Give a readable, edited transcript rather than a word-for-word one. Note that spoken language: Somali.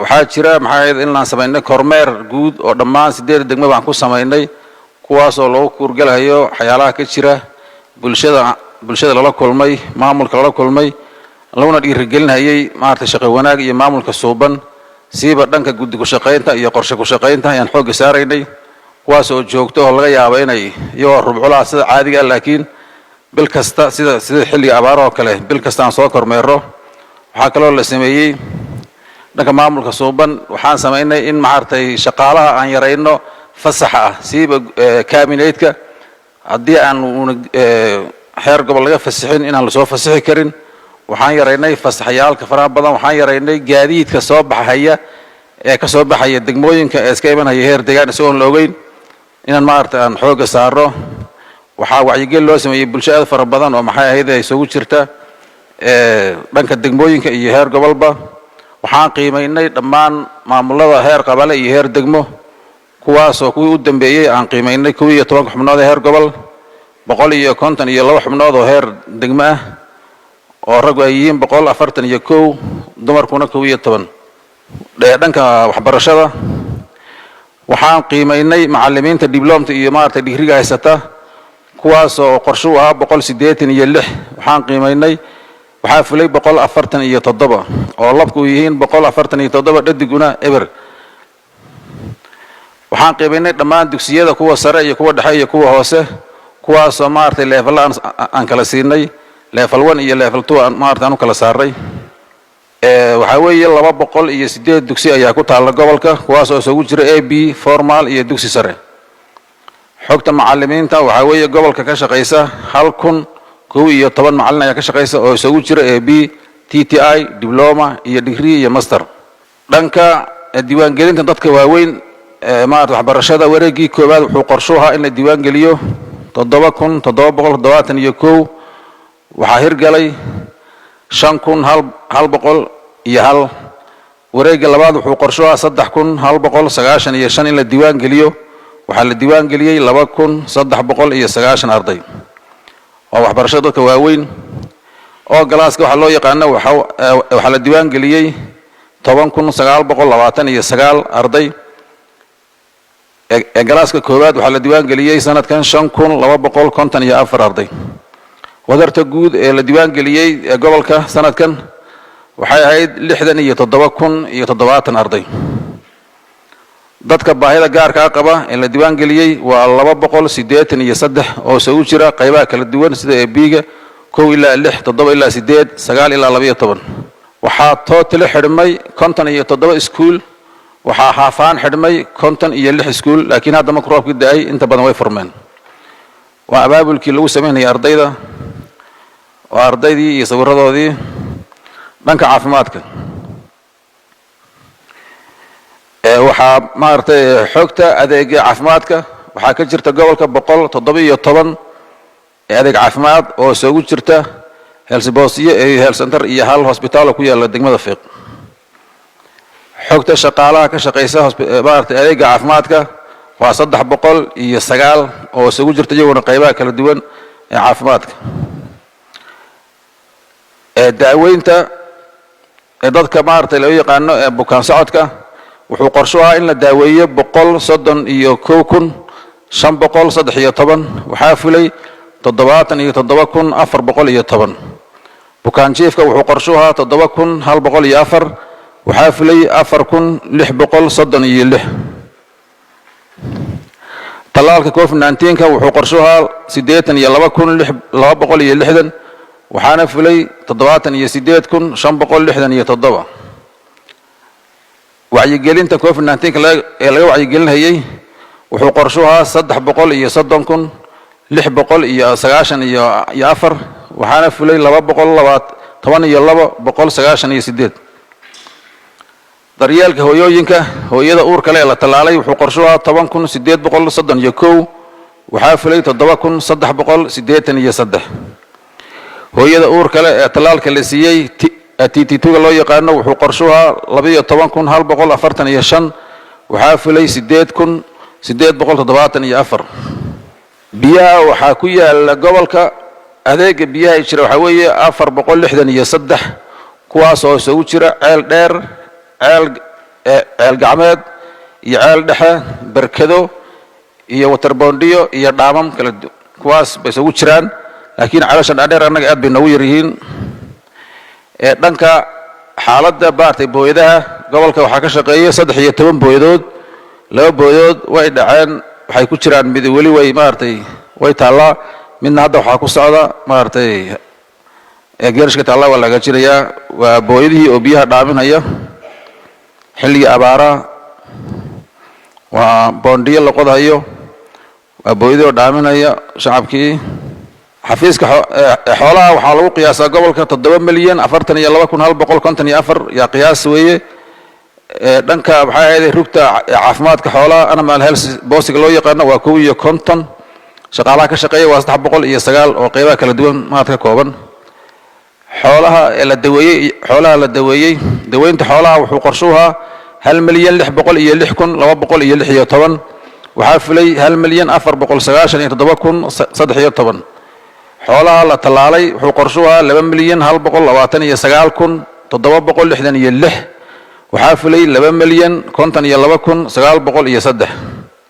waxaa jira maxay in la sameeyay kormeer guud oo dhammaan 8 degmo baan ku sameeynay kuwaas oo loo kurgalayo waxyaalaha ka jira bulshada lala kulmay maamulka lala kulmay laguna dhiirigelinayay maartay shaqo wanaag iyo maamulka suuban siiba dhanka guddiga shaqeynta iyo qorshe ku shaqeynta ayaan xoog saaraynay kuwaas oo joogto oo laga yaabo inay iyo rubculaha sida caadiga laakiin bil kasta sida xilliga abaaro kale bil kasta aan soo kormeero waxa kale oo la sameeyay dhanka maamulka suuban waxaan sameeynay in maartay shaqaalaha aan yareyno fasaxa siiba kaabineedka haddii aan heer gobol laga fasaxin inaan la soo fasaxi karin waxaan yareynay fasaxyaalka faraha badan waxaan yareynay gaadiidka soo baxaya ee ka soo baxaya degmooyinka ee iska imanaya heer deegaan isoo la ogeyn inaan maartay aan xoog saaro waxaa wacyigelin loo sameeyay bulshada fara badan oo maxay ahayd ay soo jirta dhanka degmooyinka iyo heer gobolba waxaan qiimeynay dhammaan maamulada heer qabale iyo heer degmo kuwaas oo kuwii u dambeeyay aan qiimeynay 12 xubnood heer gobol 152 xubnood oo heer degmo ah oo rag ay yihiin 141 dumarkuna 12 dhanka waxbarashada waxaan qiimeynay macallimiinta diblomta iyo maartay digriga haysata kuwaas oo qorshe u ahaa 186 waxaan qiimeynay waxaa fulay 147 oo labku yihiin 147 dhadiguna eber waxaan qiimeynay dhammaan dugsiyada kuwa sare iyo kuwa dhexe iyo kuwa hoose kuwaas oo maartay level aan kala siinay level 1 iyo level 2 aan maartay aan kala saaray waxa weeye 208 dugsi ayaa ku taala gobolka kuwaas oo isugu jira AB formal iyo dugsi sare xogta macallimiinta waxa weeye gobolka ka shaqeysa 1010 macallin ayaa ka shaqeysa oo isugu jira AB TTI diploma iyo degree iyo master dhanka diiwaan gelinta dadka waaweyn maartay waxbarashada wareegii koobaad wuxuu qorshaha in la diiwaan geliyo 7771 waxaa hirgalay 5101 wareegga labaad wuxuu qorshaha 3195 in la diiwaan geliyo waxaa la diiwaan geliyay 2390 arday oo waxbarashada dadka waaweyn oo galaaska waxa loo yaqaan waxa la diiwaan geliyay 10929 arday galaaska koobaad waxa la diiwaan geliyay sanadkan 5254 arday wadarta guud ee la diiwaan geliyay gobolka sanadkan waxay ahayd 67070 arday dadka baahida gaarka ah qaba ee la diiwaan geliyay waa 283 oo soo jira qaybaha kala duwan sida AB-ga 1 ilaa 6 7 ilaa 8 9 ilaa 12 waxaa total xidhmay 57 iskuul waxaa haafaan xidhmay 56 iskuul laakiin hadda ma roobkii da'ay inta badan way furmeen waa abaabulkii lagu sameeyay ardayda waa ardaydii iyo sawiradoodii dhanka caafimaadka waxaa maartay xogta adeega caafimaadka waxaa ka jirta gobolka 117 adeeg caafimaad oo soo jirta health center iyo hal hospital ku yaala degmada Fiiq xogta shaqaalaha ka shaqeysa maartay adeega caafimaadka waa 309 oo soo jirta iyaguna qaybaha kala duwan ee caafimaadka daaweynta dadka maartay loo yaqaan bukaan socodka wuxuu qorshaha in la daaweeyo 131,513 waxaa fulay 77,410 bukaan jiifka wuxuu qorshaha 7,104 waxaa fulay 4,636 talaalka COVID-19 wuxuu qorshaha 82,260 waxaana fulay 78,567 wacyigelinta COVID-19 ee laga wacyigelinayay wuxuu qorshaha 330,694 waxaana fulay 212,198 daryeelka hooyooyinka hooyada uurka leh la talaalay wuxuu qorshaha 10,831 waxaa fulay 7,383 hooyada uurka leh ee talaalka la siiyay TT2 loo yaqaano wuxuu qorshaha 12,145 waxaa fulay 8,874 biyaha waxaa ku yaala gobolka adeega biyaha jira waxa weeye 463 kuwaas oo soo jira ceel dheer ceel ceel gacmeed iyo ceel dhexe barkado iyo waterboondiyo iyo dhaamam kala kuwaas bay isugu jiraan laakiin ceelasha dhaadheer annaga aad bay noogu yar yihiin dhanka xaaladda baartay booyadaha gobolka waxaa ka shaqeeya 13 booyadood 2 booyadood way dhaceen waxay ku jiraan mid weli way maartay way taallaa midna hadda waxaa ku socda maartay geerishka taallaa waa laga jirayaa waa booyadihii oo biyaha dhaaminaya xilliga abaara waa boondiyo la qodayo waa booyadii oo dhaaminaya shacabkii xafiiska xoolaha waxaa lagu qiyaasaa gobolka 7,042,154 yaa qiyaas weeye dhanka waxay ahayd rugta caafimaadka xoolaha animal health boosiga loo yaqaano waa 51 shaqaalaha ka shaqeeya waa 309 oo qaybaha kala duwan maadka kooban xoolaha la daweeyey daweynta xoolaha wuxuu qorshuha 1,606,216 waxaa fulay 1,497,310 xoolaha la talaalay wuxuu qorshuha 2,129,766 waxaa fulay 2,052,903